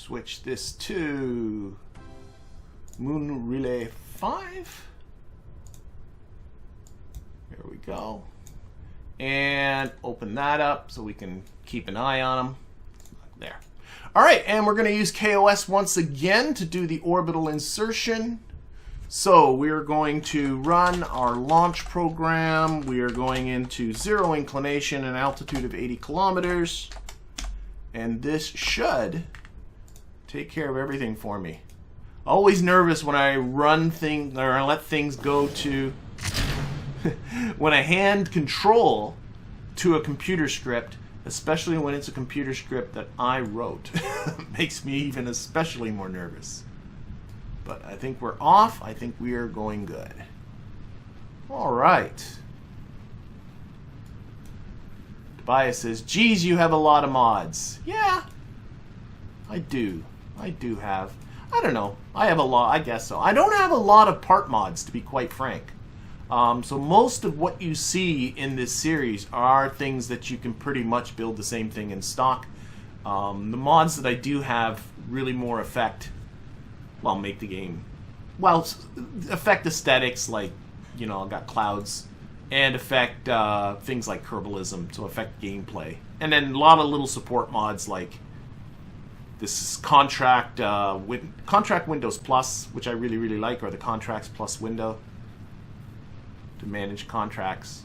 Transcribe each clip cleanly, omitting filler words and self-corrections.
switch this to MunRelay 5. There we go. And open that up so we can keep an eye on them. There. All right, and we're going to use KOS once again to do the orbital insertion. So we're going to run our launch program. We are going into 0 inclination and altitude of 80 kilometers. And this should take care of everything for me. Always nervous when I run things or I let things go to when I hand control to a computer script, especially when it's a computer script that I wrote. Makes me even especially more nervous. But I think we're off. I think we are going good. All right. Tobias says, geez, you have a lot of mods. Yeah, I do. I do have. I don't know. I have a lot. I guess so. I don't have a lot of part mods, to be quite frank. So most of what you see in this series are things that you can pretty much build the same thing in stock. The mods that I do have really more affect, well, make the game, well, affect aesthetics like, you know, I've got clouds, and affect things like Kerbalism, so affect gameplay. And then a lot of little support mods like this is Contract Windows Plus, which I really, really like, or the Contracts Plus window to manage contracts.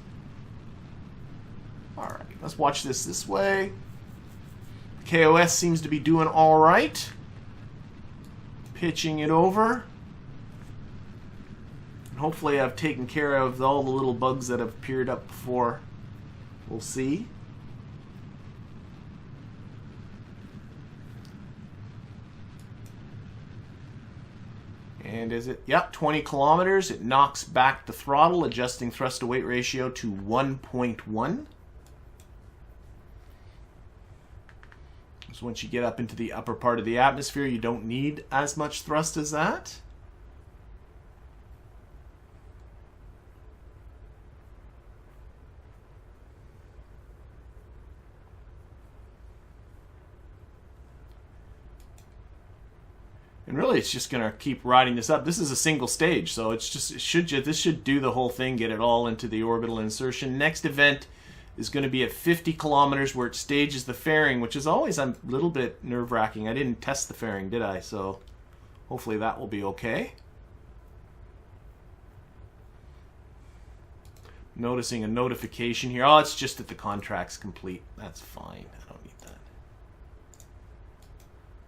All right, let's watch this way. KOS seems to be doing all right. Pitching it over. And hopefully I've taken care of all the little bugs that have appeared up before. We'll see. And is it? Yep, 20 kilometers. It knocks back the throttle, adjusting thrust to weight ratio to 1.1. So once you get up into the upper part of the atmosphere, you don't need as much thrust as that. And really, it's just going to keep riding this up. This is a single stage, so it's just this should do the whole thing, get it all into the orbital insertion. Next event is going to be at 50 kilometers where it stages the fairing, which is always a little bit nerve-wracking. I didn't test the fairing, did I? So hopefully that will be okay. Noticing a notification here. Oh, it's just that the contract's complete. That's fine. I don't need that.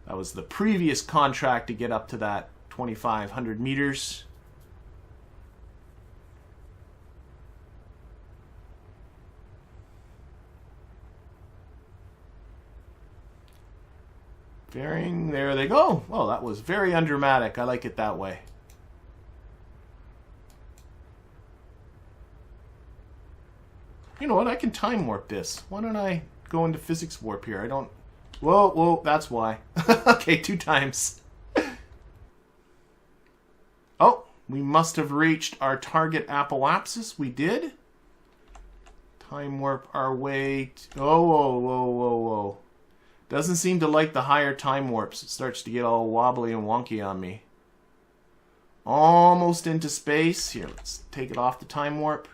That was the previous contract to get up to that 2,500 meters. Fairing, there they go. Well, that was very undramatic. I like it that way. You know what? I can time warp this. Why don't I go into physics warp here? I don't... Whoa, whoa, that's why. Okay, 2 times. Oh, we must have reached our target apoapsis. We did. Time warp our way to... Oh, whoa, whoa, whoa, whoa. Doesn't seem to like the higher time warps. It starts to get all wobbly and wonky on me. Almost into space. Here, let's take it off the time warp.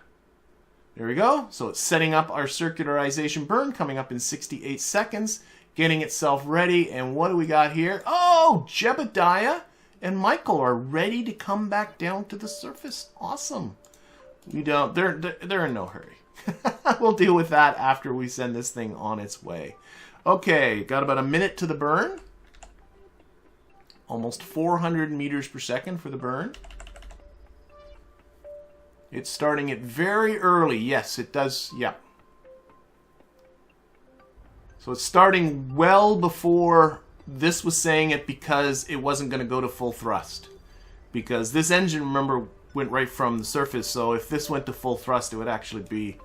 There we go. So it's setting up our circularization burn, coming up in 68 seconds. Getting itself ready, and what do we got here? Oh, Jebediah and Michael are ready to come back down to the surface. Awesome. We don't. They're in no hurry. We'll deal with that after we send this thing on its way. Okay, got about a minute to the burn. Almost 400 meters per second for the burn. It's starting it very early. Yes, it does. Yeah. So it's starting well before this was saying it because it wasn't going to go to full thrust. Because this engine, remember, went right from the surface. So if this went to full thrust, it would actually be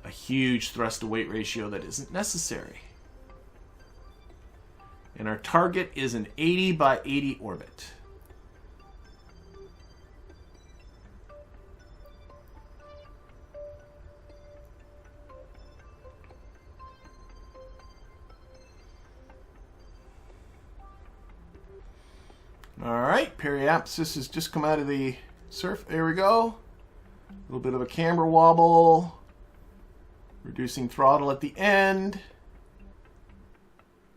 a huge thrust to weight ratio that isn't necessary. And our target is an 80 by 80 orbit. All right, periapsis has just come out of the surf. There we go. A little bit of a camber wobble. Reducing throttle at the end.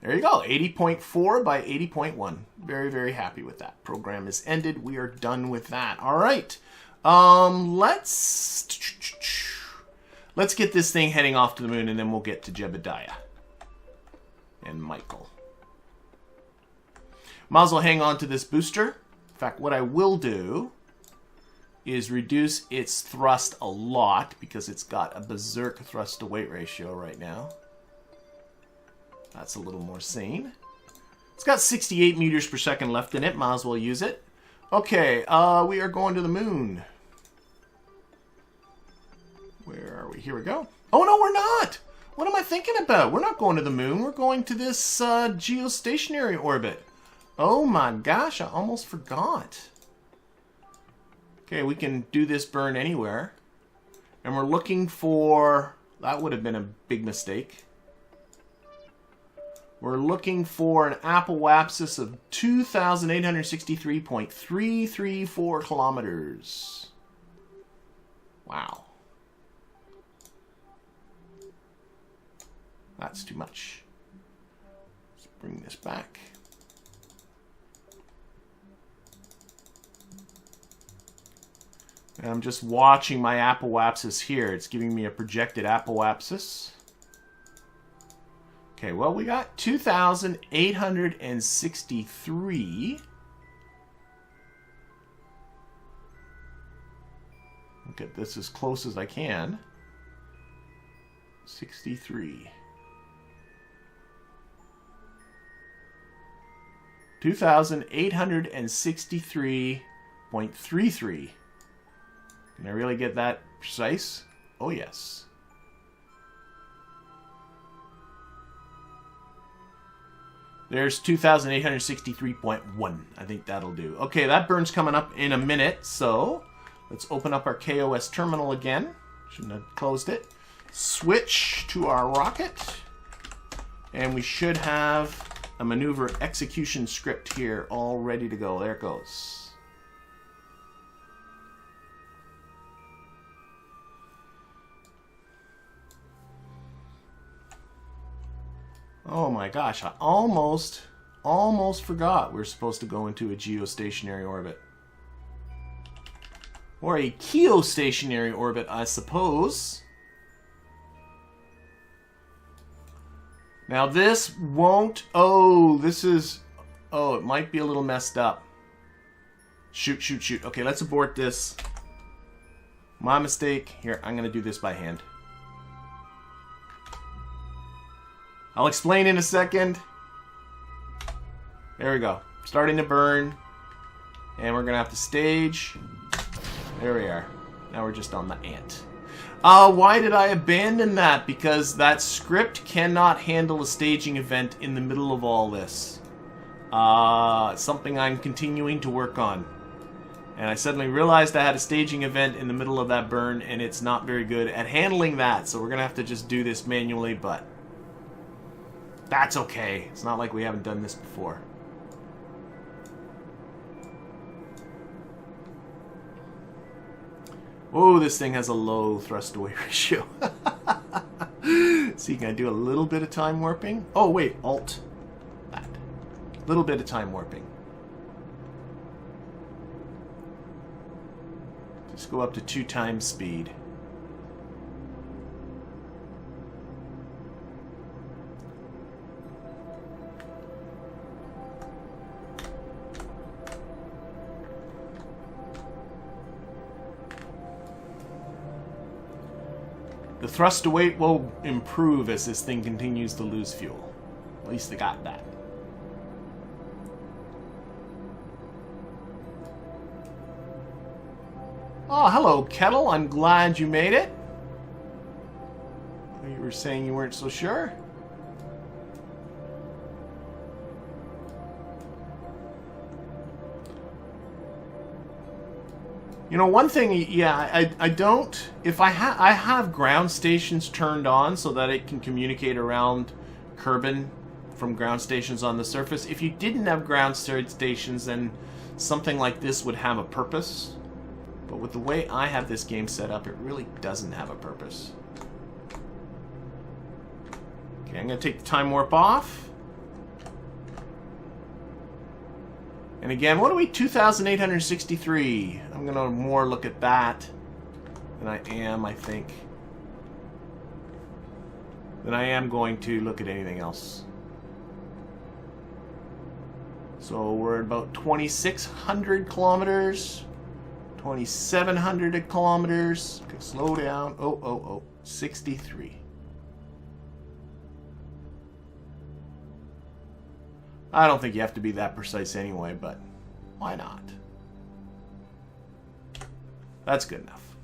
There you go, 80.4 by 80.1. Very, very happy with that. Program is ended. We are done with that. All right. Let's get this thing heading off to the moon, and then we'll get to Jebediah and Michael. Might as well hang on to this booster. In fact, what I will do is reduce its thrust a lot because it's got a berserk thrust to weight ratio right now. That's a little more sane. It's got 68 meters per second left in it. Might as well use it. Okay, we are going to the moon. Where are we? Here we go. Oh, no, we're not. What am I thinking about? We're not going to the moon. We're going to this geostationary orbit. Oh my gosh, I almost forgot. Okay, we can do this burn anywhere. And we're looking for... That would have been a big mistake. We're looking for an apoapsis of 2,863.334 kilometers. Wow. That's too much. Let's bring this back. And I'm just watching my apoapsis here. It's giving me a projected apoapsis. Okay, well, we got 2,863. I'll get this as close as I can. 63. 2,863.33. Can I really get that precise? Oh, yes. There's 2,863.1. I think that'll do. Okay, that burn's coming up in a minute, so let's open up our KOS terminal again. Shouldn't have closed it. Switch to our rocket, and we should have a maneuver execution script here all ready to go. There it goes. Oh my gosh, I almost forgot we're supposed to go into a geostationary orbit. Or a keostationary orbit, I suppose. Now this won't... Oh, this is... Oh, it might be a little messed up. Shoot. Okay, let's abort this. My mistake. Here, I'm going to do this by hand. I'll explain in a second. There we go. Starting to burn. And we're going to have to stage. There we are. Now we're just on the ant. Why did I abandon that? Because that script cannot handle a staging event in the middle of all this. Something I'm continuing to work on. And I suddenly realized I had a staging event in the middle of that burn, and it's not very good at handling that. So we're going to have to just do this manually, but... That's okay. It's not like we haven't done this before. Oh, this thing has a low thrust to weight ratio. See, can I do a little bit of time warping? Oh, wait, Alt. That. A little bit of time warping. Just go up to 2 times speed. The thrust to weight will improve as this thing continues to lose fuel. At least they got that. Oh, hello, Kettle. I'm glad you made it. You were saying you weren't so sure? You know, one thing, yeah, I don't... If I have ground stations turned on so that it can communicate around Kerbin from ground stations on the surface. If you didn't have ground stations, then something like this would have a purpose. But with the way I have this game set up, it really doesn't have a purpose. Okay, I'm going to take the time warp off. And again, what are we? 2,863. I'm going to more look at that than I am, I think. Than I am going to look at anything else. So we're at about 2,600 kilometers. 2,700 kilometers. Okay, slow down. Oh. 63. I don't think you have to be that precise anyway, but why not? That's good enough.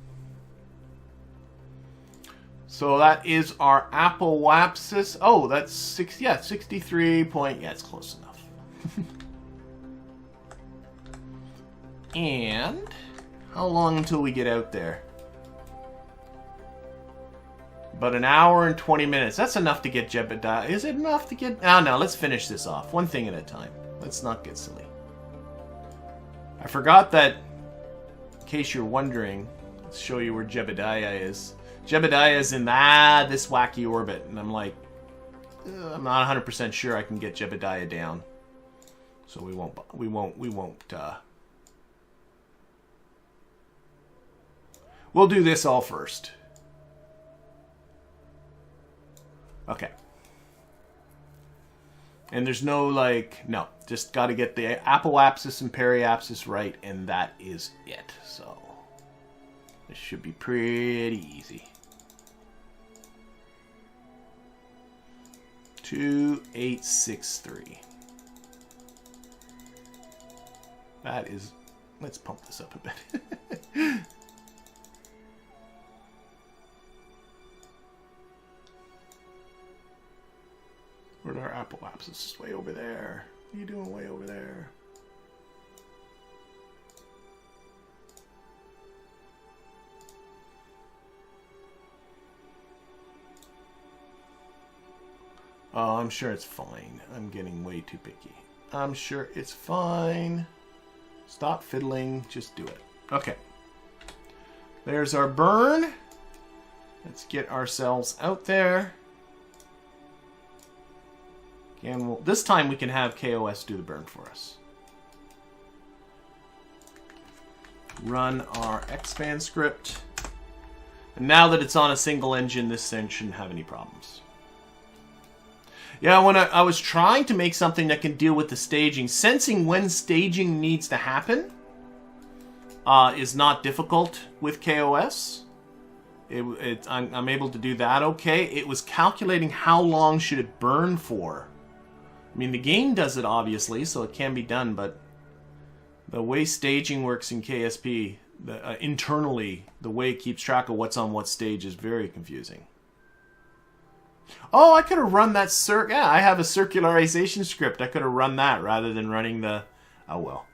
So that is our apoapsis. Oh, that's 63 point. Yeah, it's close enough. And how long until we get out there? About an hour and 20 minutes. That's enough to get Jebediah. Is it enough to get... Oh, no, let's finish this off. One thing at a time. Let's not get silly. I forgot that, in case you're wondering, let's show you where Jebediah is. Jebediah is in this wacky orbit. And I'm like, I'm not 100% sure I can get Jebediah down. So we won't. We'll do this all first. Okay. And there's no, no. Just got to get the apoapsis and periapsis right, and that is it. So, this should be pretty easy. 2863. That is... Let's pump this up a bit. Where'd our apoapsis? It's way over there. What are you doing way over there? Oh, I'm sure it's fine. I'm getting way too picky. I'm sure it's fine. Stop fiddling. Just do it. Okay. There's our burn. Let's get ourselves out there. And this time we can have KOS do the burn for us. Run our expand script. And now that it's on a single engine, this thing shouldn't have any problems. Yeah, when I was trying to make something that can deal with the staging, sensing when staging needs to happen is not difficult with KOS. I'm able to do that okay. It was calculating how long should it burn for. I mean, the game does it, obviously, so it can be done, but the way staging works in KSP, internally, the way it keeps track of what's on what stage is very confusing. Oh, I could have run that yeah, I have a circularization script. I could have run that rather than running the... Oh, well.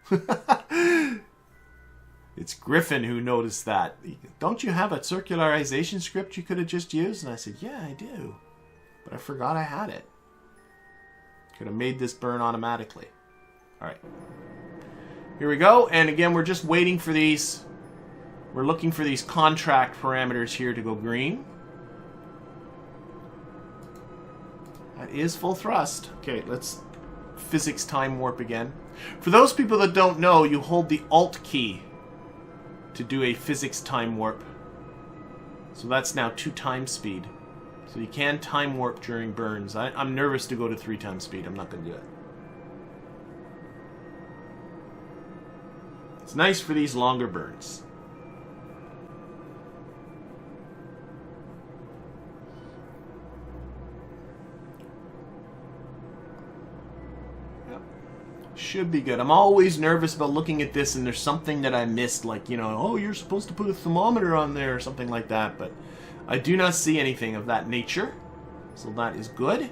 It's Griffin who noticed that. Don't you have a circularization script you could have just used? And I said, yeah, I do. But I forgot I had it. Could have made this burn automatically. All right. Here we go. And again, we're just waiting for these. We're looking for these contract parameters here to go green. That is full thrust. Okay, let's physics time warp again. For those people that don't know, you hold the Alt key to do a physics time warp. So that's now 2 times speed. So you can time warp during burns. I'm nervous to go to 3 times speed. I'm not going to do it. It's nice for these longer burns. Yep. Should be good. I'm always nervous about looking at this and there's something that I missed. Like, you know, oh, you're supposed to put a thermometer on there or something like that. But I do not see anything of that nature, so that is good.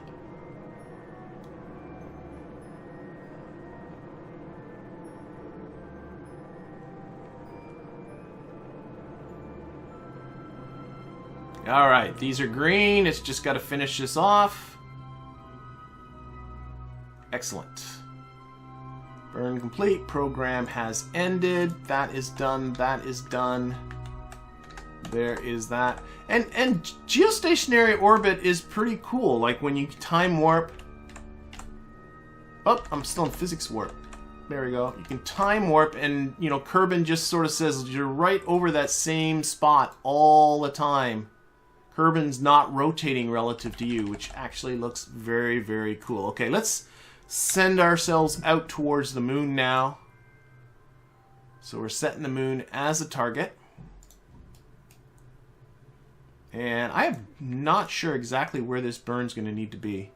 All right, these are green. It's just got to finish this off. Excellent. Burn complete. Program has ended. That is done. That is done. There is that. And geostationary orbit is pretty cool. Like when you time warp. Oh, I'm still in physics warp. There we go. You can time warp, and you know, Kerbin just sort of says you're right over that same spot all the time. Kerbin's not rotating relative to you, which actually looks very, very cool. Okay, let's send ourselves out towards the moon now. So we're setting the moon as a target. And I'm not sure exactly where this burn's going to need to be.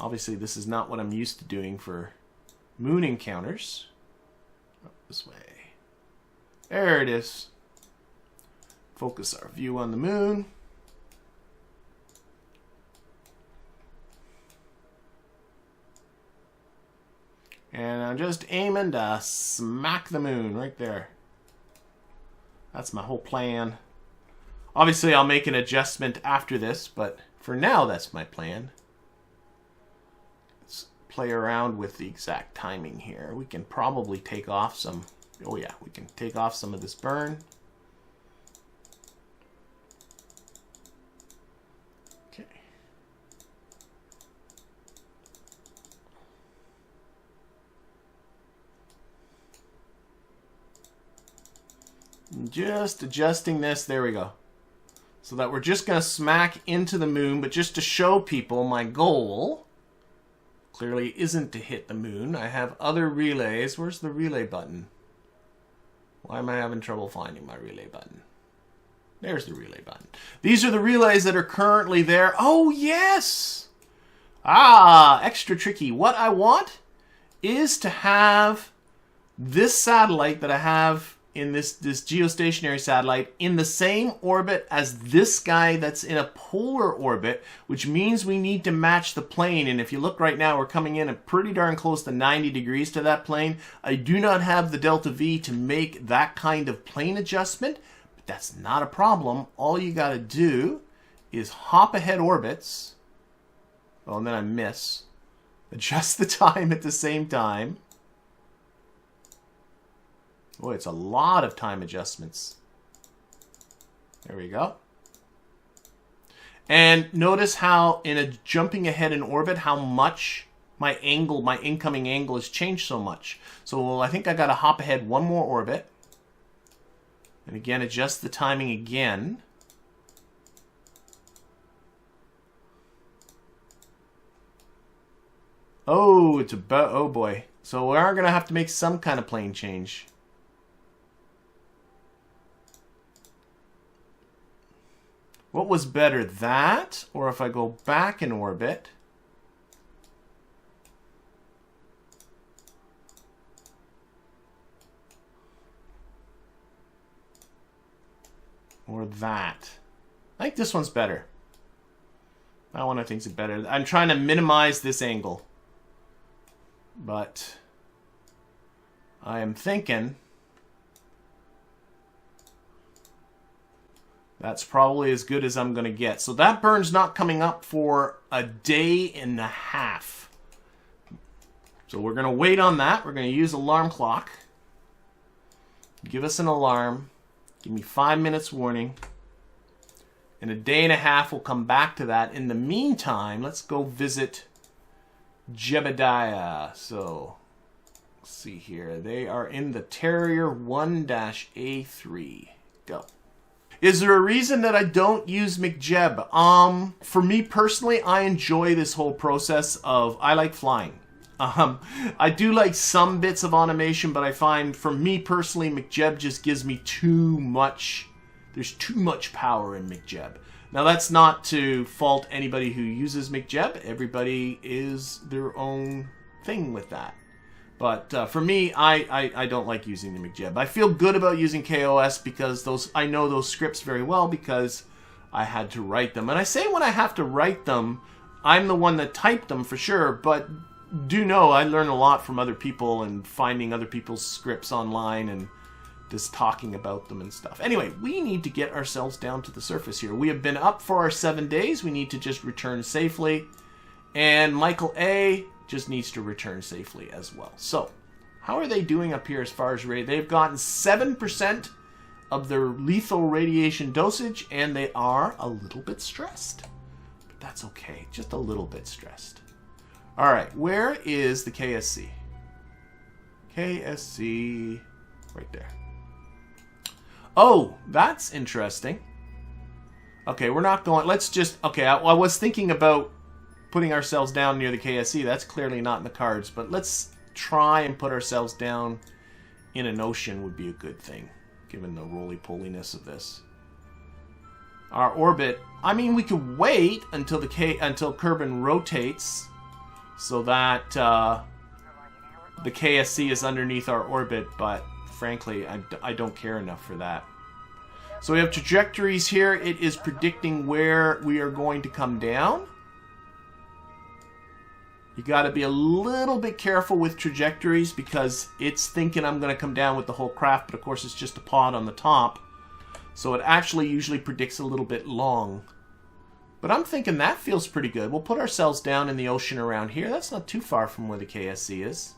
Obviously, this is not what I'm used to doing for moon encounters. Oh, this way. There it is. Focus our view on the moon. And I'm just aiming to smack the moon right there. That's my whole plan. Obviously, I'll make an adjustment after this, but for now, that's my plan. Let's play around with the exact timing here. We can probably take off some... Oh yeah, we can take off some of this burn. Okay. Just adjusting this. There we go. So that we're just going to smack into the moon, but just to show people my goal clearly isn't to hit the moon. I have other relays. Where's the relay button? Why am I having trouble finding my relay button? There's the relay button. These are the relays that are currently there. Oh, yes! Ah, extra tricky. What I want is to have this satellite that I have in this geostationary satellite in the same orbit as this guy that's in a polar orbit, which means we need to match the plane. And if you look right now, we're coming in at pretty darn close to 90 degrees to that plane. I do not have the delta V to make that kind of plane adjustment, but that's not a problem. All you got to do is hop ahead orbits. Oh, and then I miss. Adjust the time at the same time. Boy, it's a lot of time adjustments. There we go. And notice how in a jumping ahead in orbit, how much my angle, my incoming angle has changed so much. So I think I got to hop ahead one more orbit. And again, adjust the timing again. Oh, it's about, oh boy. So we are going to have to make some kind of plane change. What was better, that, or if I go back in orbit? Or that? I think this one's better. That one I think is better. I'm trying to minimize this angle. But I am thinking that's probably as good as I'm going to get. So that burn's not coming up for a day and a half. So we're going to wait on that. We're going to use alarm clock. Give us an alarm. Give me 5 minutes warning. In a day and a half, we'll come back to that. In the meantime, let's go visit Jebediah. So, let's see here. They are in the Terrier 1-A3. Go. Is there a reason that I don't use McJeb? For me personally, I enjoy this whole process of, I like flying. I do like some bits of automation, but I find for me personally, McJeb just gives me too much. There's too much power in McJeb. Now that's not to fault anybody who uses McJeb. Everybody is their own thing with that. But for me, I don't like using the McJeb. I feel good about using KOS because I know those scripts very well because I had to write them. And I say when I have to write them, I'm the one that typed them for sure, but do know I learn a lot from other people and finding other people's scripts online and just talking about them and stuff. Anyway, we need to get ourselves down to the surface here. We have been up for our 7 days. We need to just return safely. And Michael A, just needs to return safely as well. So, how are they doing up here as far as rate? They've gotten 7% of their lethal radiation dosage, and they are a little bit stressed. But that's okay, just a little bit stressed. Alright, where is the KSC? KSC, right there. Oh, that's interesting. Okay, we're not going, let's just, okay, I was thinking about putting ourselves down near the KSC. That's clearly not in the cards, but let's try and put ourselves down in an ocean would be a good thing, given the roly-poliness of this. Our orbit, I mean, we could wait until until Kerbin rotates so that the KSC is underneath our orbit, but frankly, I don't care enough for that. So we have trajectories here. It is predicting where we are going to come down. You got to be a little bit careful with trajectories because it's thinking I'm going to come down with the whole craft, but of course it's just a pod on the top. So it actually usually predicts a little bit long. But I'm thinking that feels pretty good. We'll put ourselves down in the ocean around here. That's not too far from where the KSC is.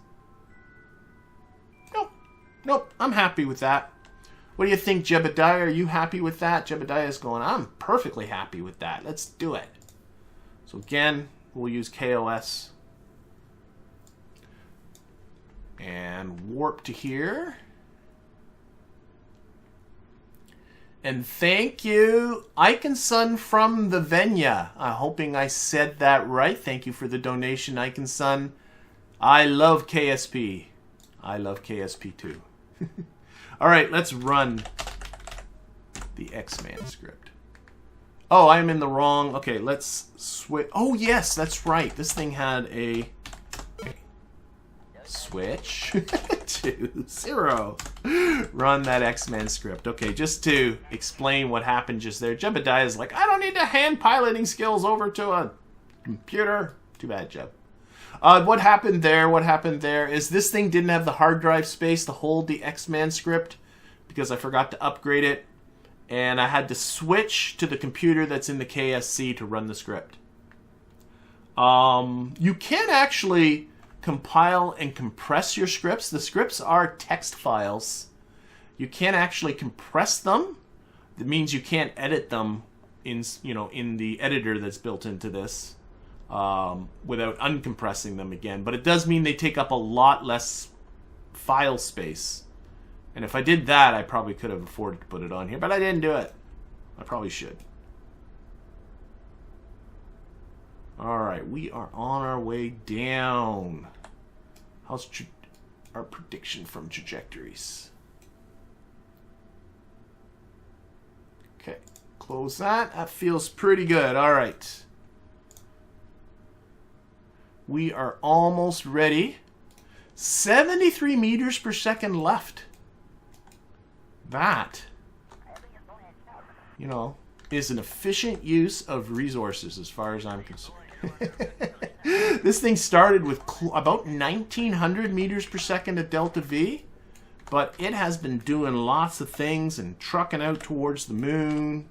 Nope, I'm happy with that. What do you think, Jebediah? Are you happy with that? Jebediah's going, I'm perfectly happy with that. Let's do it. So again, we'll use KOS. And warp to here. And thank you, Ikensun from the Venya. I'm hoping I said that right. Thank you for the donation, Ikensun. I love KSP. I love KSP too. All right, let's run the X-Man script. Oh, I'm in the wrong. Okay, let's switch. Oh, yes, that's right. This thing had a switch to 0. Run that X-Man script. Okay, just to explain what happened just there. Jebediah is like, I don't need to hand piloting skills over to a computer. Too bad, Jeb. What happened there is this thing didn't have the hard drive space to hold the X-Man script because I forgot to upgrade it, and I had to switch to the computer that's in the KSC to run the script. You can actually compile and compress your scripts. The scripts are text files. You can't actually compress them. That means you can't edit them in the editor that's built into this. Without uncompressing them again. But it does mean they take up a lot less file space. And if I did that, I probably could have afforded to put it on here. But I didn't do it. I probably should. Alright, we are on our way down. How's our prediction from trajectories? Okay, close that. That feels pretty good. Alright. We are almost ready. 73 meters per second left. That, is an efficient use of resources as far as I'm concerned. This thing started with about 1900 meters per second at Delta V, but it has been doing lots of things and trucking out towards the moon.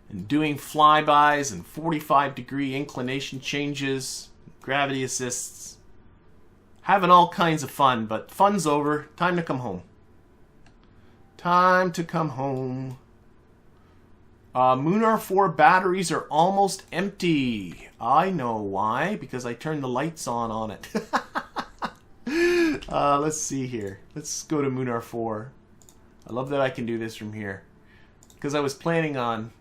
And doing flybys and 45-degree inclination changes, gravity assists. Having all kinds of fun, but fun's over. Time to come home. Time to come home. Munar 4 batteries are almost empty. I know why, because I turned the lights on it. Let's see here. Let's go to Munar 4. I love that I can do this from here. Because I was planning on...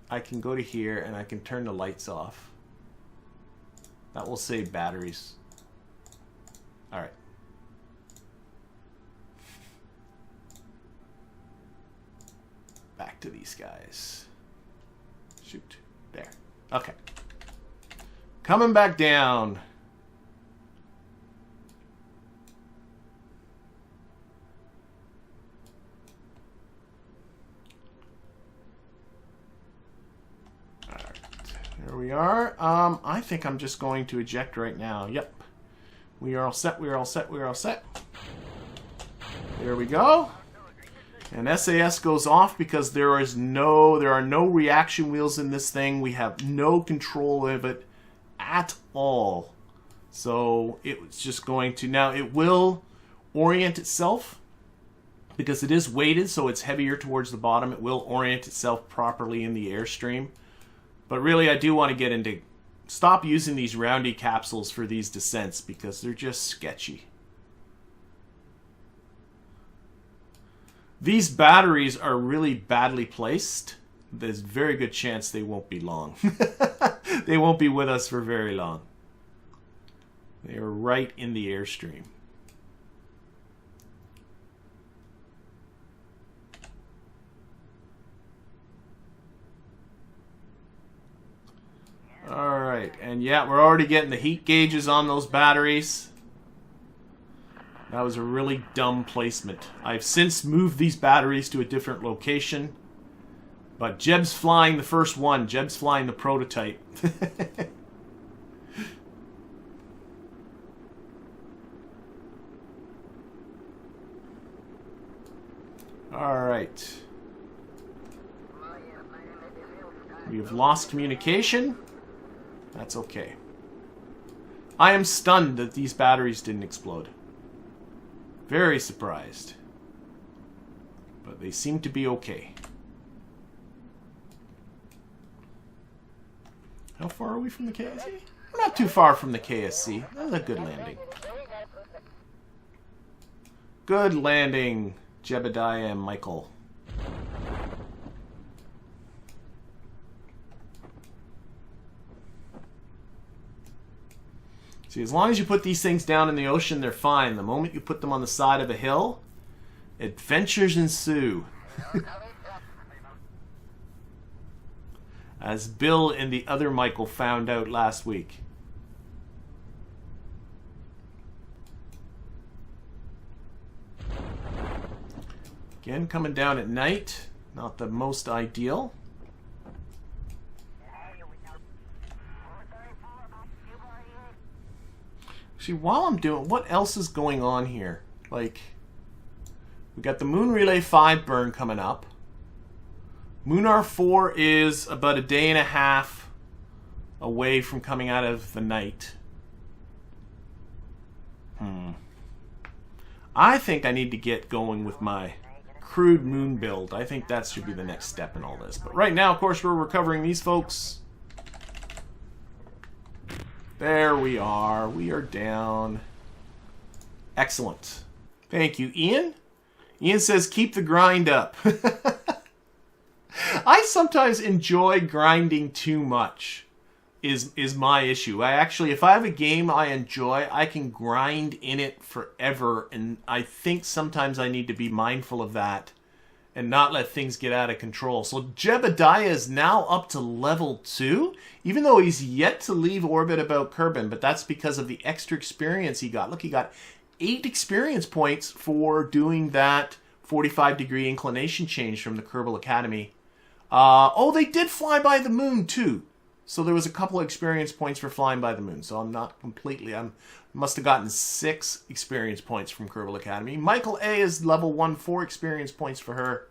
I can go to here and I can turn the lights off. That will save batteries. Alright. Back to these guys. Shoot. There. Okay. Coming back down. There we are. I think I'm just going to eject right now. Yep. We are all set. We are all set. We are all set. There we go. And SAS goes off because there are no reaction wheels in this thing. We have no control of it at all. So it's just going to, now it will orient itself because it is weighted, so it's heavier towards the bottom. It will orient itself properly in the airstream. But really, I do want to get into, stop using these roundy capsules for these descents because they're just sketchy. These batteries are really badly placed. There's a very good chance they won't be long. They won't be with us for very long. They are right in the airstream. All right, and yeah, we're already getting the heat gauges on those batteries. That was a really dumb placement. I've since moved these batteries to a different location. But Jeb's flying the first one. Jeb's flying the prototype. Alright. We have lost communication. That's okay. I am stunned that these batteries didn't explode. Very surprised. But they seem to be okay. How far are we from the KSC? We're not too far from the KSC. That was a good landing. Good landing, Jebediah and Michael. See, as long as you put these things down in the ocean, they're fine. The moment you put them on the side of a hill, adventures ensue. As Bill and the other Michael found out last week. Again, coming down at night. Not the most ideal. See, while I'm doing, what else is going on here? Like, we got the MunRelay 5 burn coming up. Munar 4 is about a day and a half away from coming out of the night. I think I need to get going with my crude moon build. I think that should be the next step in all this. But right now, of course, we're recovering these folks. There we are. We are down. Excellent. Thank you, Ian. Ian says, keep the grind up. I sometimes enjoy grinding too much, is my issue. I actually, if I have a game I enjoy, I can grind in it forever, and I think sometimes I need to be mindful of that and not let things get out of control. So Jebediah is now up to level 2, even though he's yet to leave orbit about Kerbin, but that's because of the extra experience he got. Look, he got 8 experience points for doing that 45-degree inclination change from the Kerbal Academy. Oh, they did fly by the moon too. So there was a couple of experience points for flying by the moon. So I'm not completely, I must have gotten 6 experience points from Kerbal Academy. Michael A is level 1, 4 experience points for her.